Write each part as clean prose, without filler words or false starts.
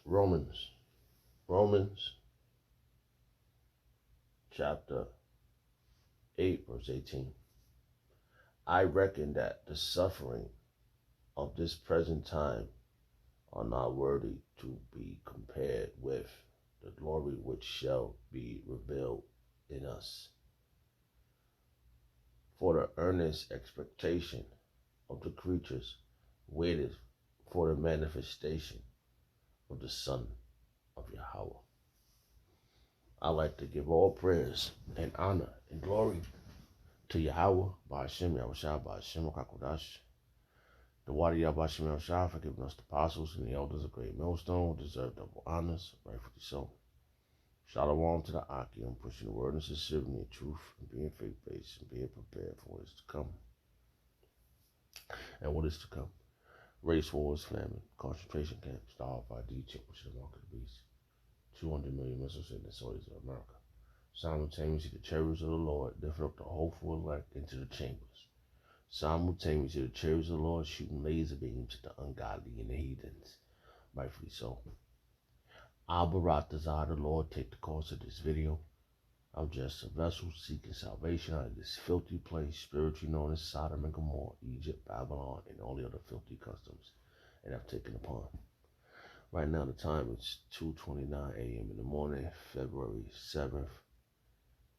Romans chapter 8, verse 18. I reckon that the suffering of this present time are not worthy to be compared with the glory which shall be revealed in us. For the earnest expectation of the creatures waiteth for the manifestation of the Son of Yahweh. I like to give all prayers and honor and glory to Yahweh, Ba'ashem, Yahushua, Ba'ashem, Kakodash, the Wadi Yahbashim Yahushua, for giving us the apostles and the elders of Great Millstone, who deserve double honors, rightfully so. Shalom to the Aki, I'm pushing the word and sincerity and truth, and being faith-based, and being prepared for what is to come. And what is to come? Race wars, famine, concentration camps, the RFID chip, which is the mark of the beast, 200 million missiles in the soils of America. Simultaneously, the chariots of the Lord lifting up the hopeful elect into the chambers. Simultaneously, the chariots of the Lord shooting laser beams at the ungodly and the heathens. Rightfully so. Al-Barat the Lord take the course of this video. I'm just a vessel seeking salvation out of this filthy place, spiritually known as Sodom and Gomorrah, Egypt, Babylon, and all the other filthy customs that I've taken upon. Right now, the time is 2:29 a.m. in the morning, February 7th,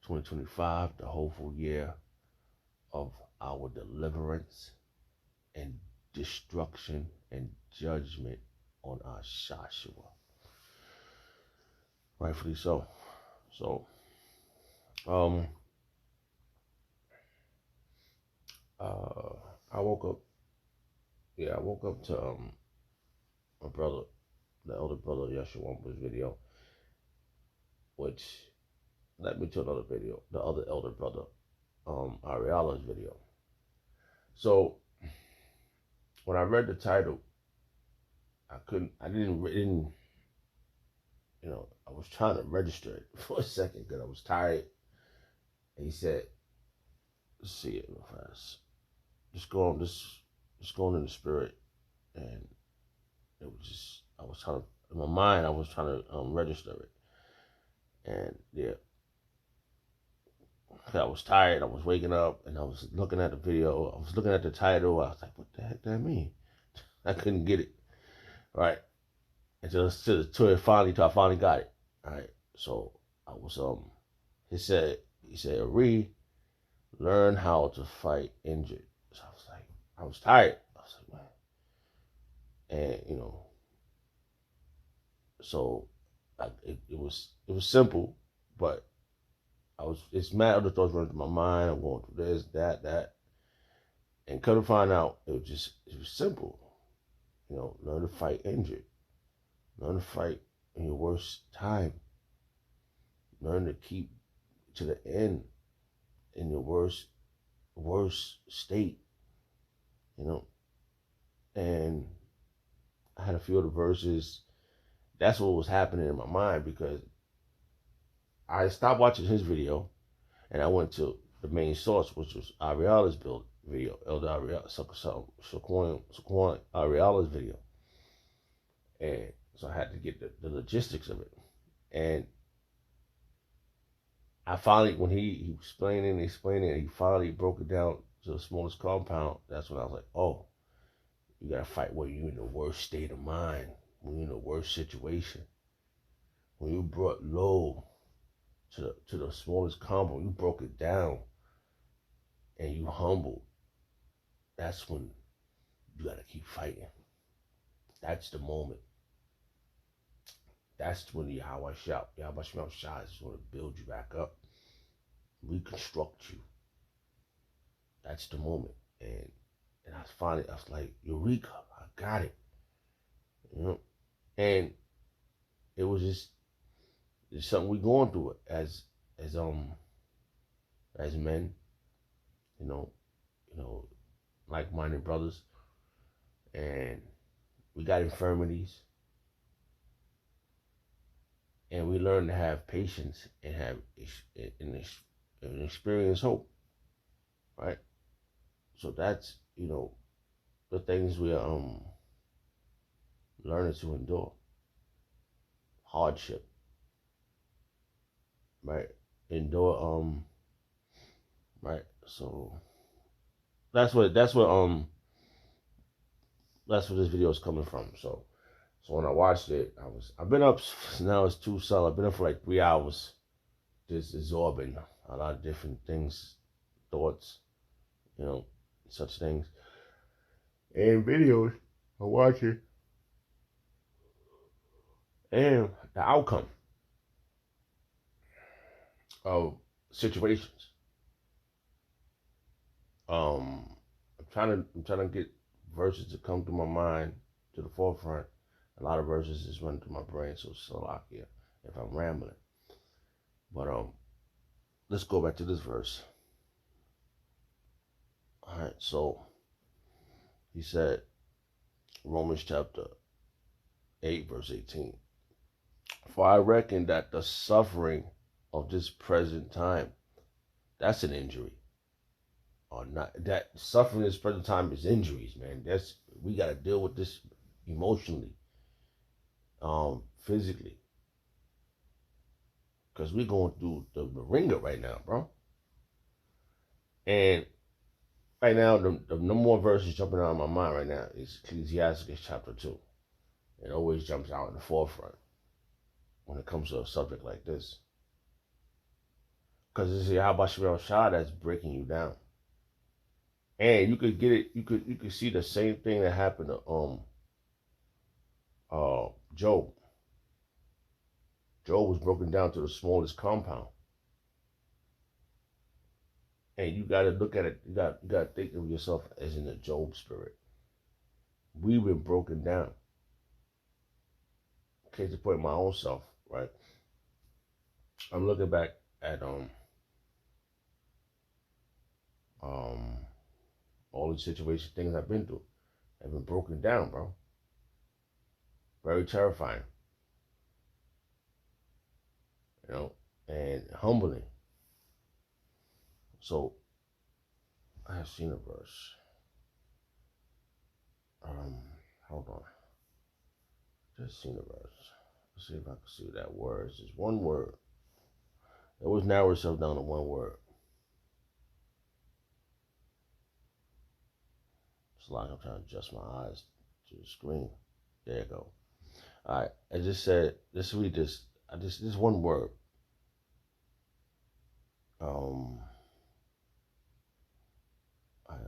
2025, the hopeful year of our deliverance and destruction and judgment on our Joshua. Rightfully so. I woke up to my brother, the elder brother Yeshua's video, which led me to another video, the other elder brother, Ariala's video. So when I read the title, I didn't, I was trying to register it for a second because I was tired. And he said, let's see it real fast. Just going in the spirit. And it was just, I was trying to, in my mind, I was trying to register it. And yeah, I was tired. I was waking up and I was looking at the video. I was looking at the title. I was like, what the heck does that mean? I couldn't get it. Right. Until I finally got it. All right. So I was, he said, learn how to fight injured. So I was like, I was tired. I was like, man. And, so it was simple, but it's mad other thoughts running through my mind. I'm going through this, that. And come to find out, it was simple. Learn to fight injured. Learn to fight in your worst time. Learn to keep to the end in your worst state. And I had a few of the verses. That's what was happening in my mind because I stopped watching his video and I went to the main source, which was Ariala's video, Elder Ariala, Saquon Ariala's video. And so I had to get the logistics of it. And I finally, when he explained it, he finally broke it down to the smallest compound. That's when I was like, oh, you got to fight when you're in the worst state of mind, when you're in the worst situation. When you brought low to the smallest combo, you broke it down and you humbled. That's when you got to keep fighting. That's the moment. That's when the Yahweh Shah is going to build you back up, reconstruct you. That's the moment. And I was like, Eureka, I got it. And it was just, it's something we going through it as men, like-minded brothers. And we got infirmities. And we learn to have patience and have and experience hope, right? So that's, the things we are learning to endure. hardship, right? Endure, right? So that's what this video is coming from. So when I watched it, I've been up now. It's 2 solid. I've been up for like 3 hours, just absorbing a lot of different things, thoughts, such things, and videos I'm watching, and the outcome of situations. I'm trying to get verses to come to my mind to the forefront. A lot of verses just run through my brain, so Salakia if I'm rambling. But let's go back to this verse. All right, so he said, Romans chapter 8, verse 18. For I reckon that the suffering of this present time, that's an injury. Or not, that suffering this present time is injuries, man. We got to deal with this emotionally, physically, because we're going through the ringer right now, bro. And right now, the number one verse is jumping out of my mind right now is Ecclesiastes chapter 2. It always jumps out in the forefront when it comes to a subject like this, because it's Yahweh Shemel Shah that's breaking you down. And you could get it. You could see the same thing that happened to Job. Job was broken down to the smallest compound, and you got to look at it. You got to think of yourself as in the Job spirit. We've been broken down. Case in point, my own self, right? I'm looking back at all these situations, things I've been through. I've been broken down, bro. Very terrifying. And humbling. So I have seen a verse. Hold on. Just seen a verse. Let's see if I can see that word. It's just one word. It always narrow itself down to one word. It's like I'm trying to adjust my eyes to the screen. There you go. All right. I just said, let's read this. This one word. I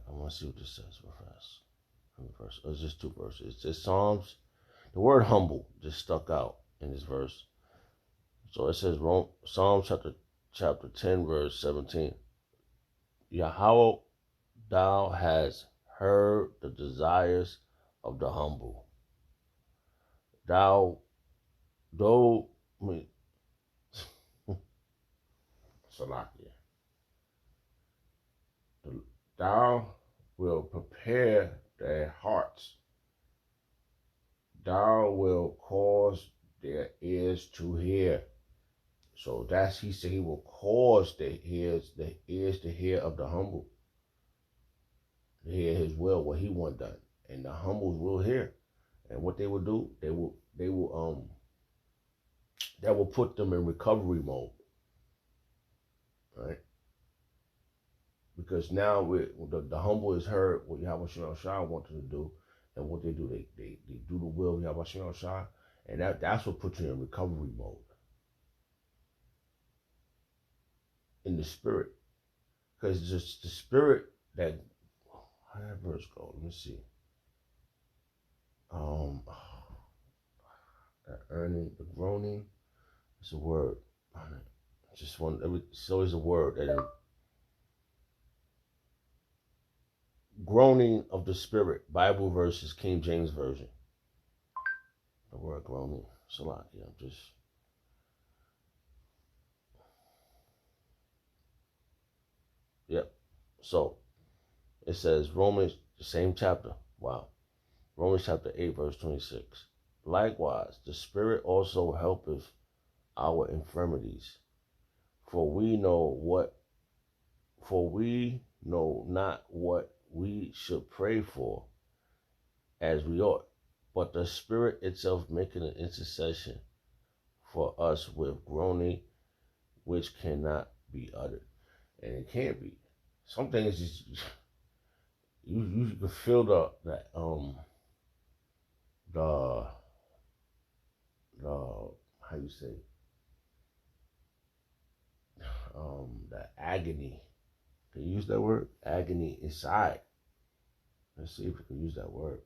want to see what this says real fast. It's just 2 verses. It's just Psalms. The word humble just stuck out in this verse. So it says Psalms chapter 10, verse 17. Yahweh, thou hast heard the desires of the humble. Thou will prepare their hearts. Thou will cause their ears to hear. So he said he will cause the ears to hear of the humble. To hear his will, what he want done. And the humbles will hear. And what they will do, that will put them in recovery mode. Right? Because now the humble has heard what Yahweh Shemel Shah wanted to do, and what they do, they do the will of Yahweh Shemel Shah, and that's what puts you in recovery mode. In the spirit. Because it's just the spirit that, how did that verse go? Let me see. The groaning, it's a word. Just one, it's always a word. Groaning of the spirit. Bible verses, King James Version. The word groaning. Salaki, I'm just. Yep. So, it says Romans, the same chapter. Wow. Romans chapter 8, verse 26. Likewise, the Spirit also helpeth our infirmities. For we know not what we should pray for as we ought, but the Spirit itself making an intercession for us with groaning which cannot be uttered. And it can't be. Some things just you can feel the how you say the agony. Can you use that word? Agony inside. Let's see if we can use that word.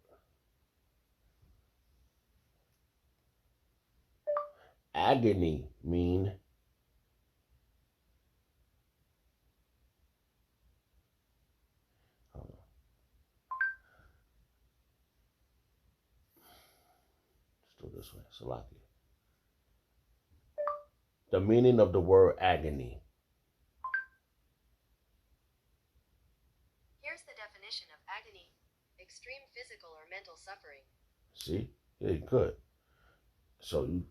Agony mean let's do it this way. Salaki. The meaning of the word agony. Here's the definition of agony: extreme physical or mental suffering. See? Yeah, good. So you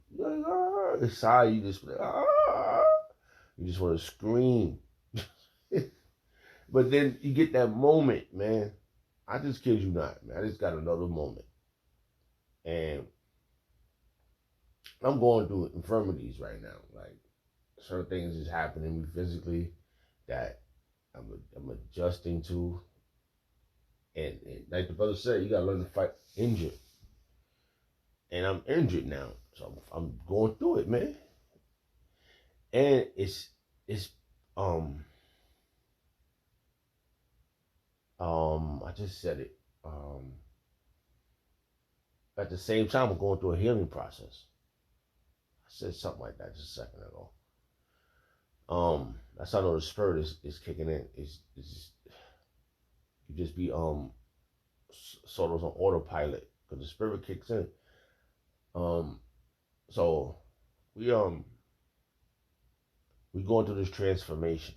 inside you just you just want to scream. But then you get that moment, man. I just kid you not, man. I just got another moment. And I'm going through infirmities right now. Like certain things is happening to me physically that I'm adjusting to. And like the brother said, you gotta learn to fight injured. And I'm injured now. So I'm going through it, man. And it's um I just said it. At the same time I'm going through a healing process. I said something like that just a second ago. That's how I know the spirit is kicking in. It's just, you just be sort of on autopilot because the spirit kicks in. So we going through this transformation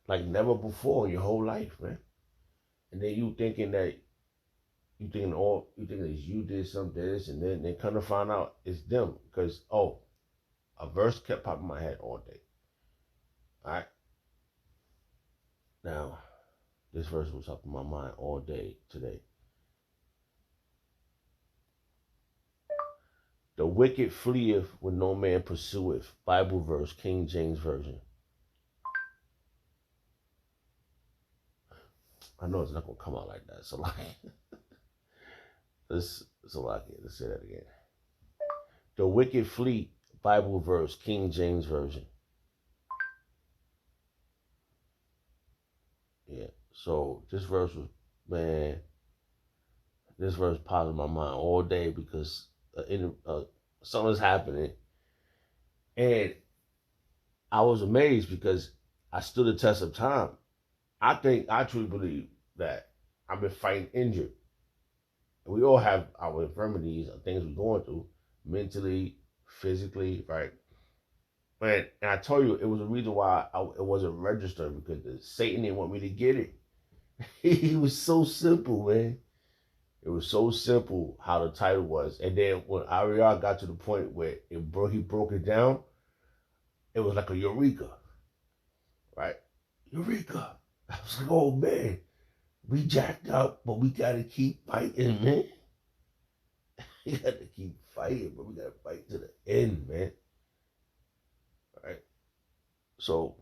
like never before in your whole life, man. And then you thinking that you think that you did some this, and then they come to find out it's them because a verse kept popping in my head all day. All right. Now, this verse was up in my mind all day today. The wicked fleeth when no man pursueth. Bible verse, King James Version. I know it's not going to come out like that. So like, let's say that again. The wicked flee. Bible verse, King James Version. Yeah. So this verse was, man, this verse popped in my mind all day because something's happening. And I was amazed because I stood the test of time. I truly believe that I've been fighting injured. We all have our infirmities and things we're going through, mentally, physically, right? And I told you, it was a reason why it wasn't registered because Satan didn't want me to get it. He was so simple, man. It was so simple how the title was. And then when Ariel got to the point where he broke it down, it was like a eureka, right? Eureka. I was like, oh, man, we jacked up, but we got to keep fighting, man. We got to keep fighting, but we got to fight to the end, man. Right? So,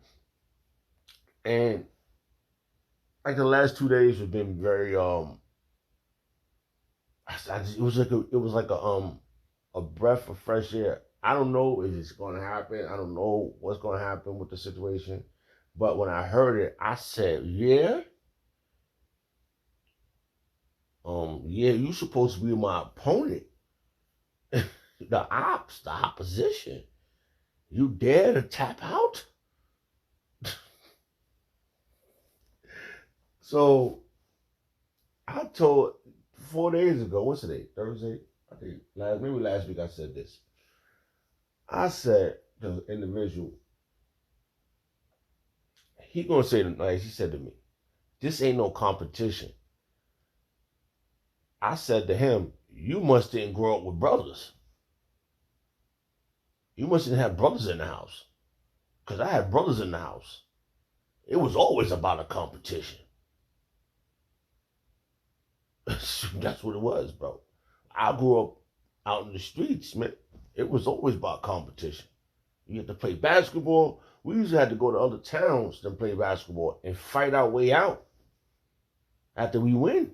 and like the last 2 days have been very, it was like a breath of fresh air. I don't know if it's going to happen. I don't know what's going to happen with the situation. But when I heard it, I said, yeah. Yeah, you supposed to be my opponent. The opposition. You dare to tap out? So I told 4 days ago, what's today? Thursday? I think maybe last week I said this. I said to the individual, he gonna say he said to me, this ain't no competition. I said to him, you must didn't grow up with brothers. You mustn't have brothers in the house. Because I had brothers in the house. It was always about a competition. That's what it was, bro. I grew up out in the streets, man, it was always about competition. You had to play basketball. We usually had to go to other towns to play basketball and fight our way out after we win.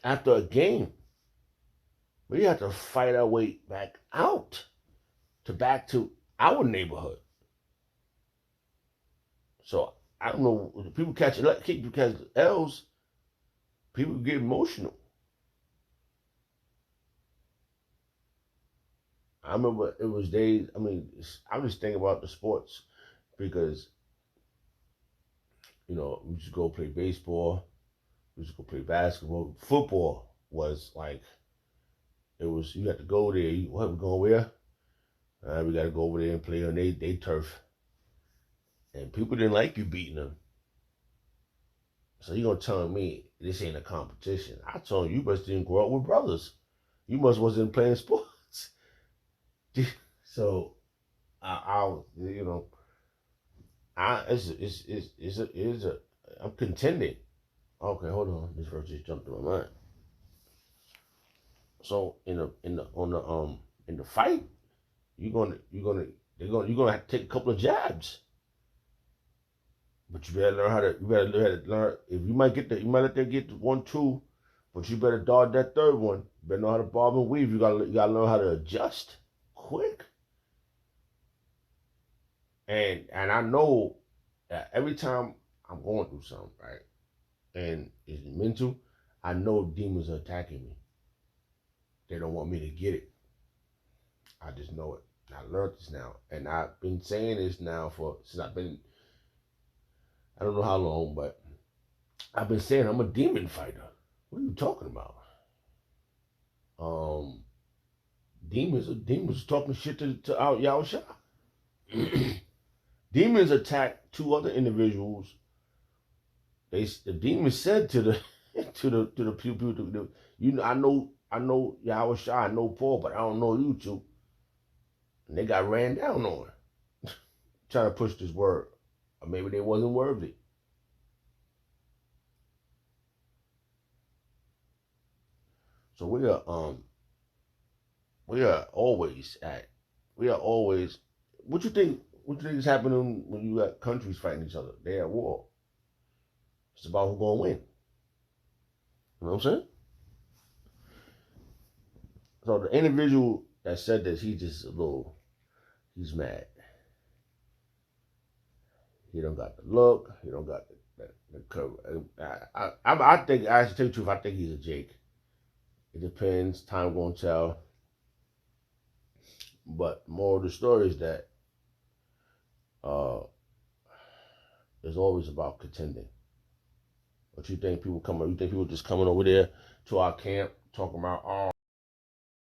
After a game, we had to fight our way back out back to our neighborhood. So I don't know. People catch L's. People get emotional. I remember it was days. I mean, I'm just thinking about the sports because we used to go play baseball, we used to go play basketball. Football was like you had to go there. What we going where? We got to go over there and play on they turf, and people didn't like you beating them. So you gonna tell me this ain't a competition? I told you must didn't grow up with brothers. You must wasn't playing sports. So I'm contending. Okay, hold on. This verse just jumped in my mind. So in the fight, you're gonna have to take a couple of jabs. But you better learn how to. If you might let them get 1, 2, but you better dodge that third one. You better know how to bob and weave. You gotta learn how to adjust quick. And I know that every time I'm going through something, right, and it's mental, I know demons are attacking me. They don't want me to get it. I just know it. I learned this now, and I've been saying this now since I've been. I don't know how long, but I've been saying I'm a demon fighter. What are you talking about? Demons talking shit to our Yahusha. Demons attacked 2 other individuals. The demons said to the people, I know Yahusha, I know Paul, but I don't know you two. And they got ran down on, trying to push this word. Or maybe they wasn't worthy. So we are always. What you think is happening when you got countries fighting each other? They at war. It's about who's gonna win. You know what I'm saying? So the individual that said this, he's mad. He don't got the look. He don't got the cover. I think, I should tell you the truth, I think he's a Jake. It depends. Time gonna tell. But more of the story is that it's always about contending. What you think people just coming over there to our camp talking about,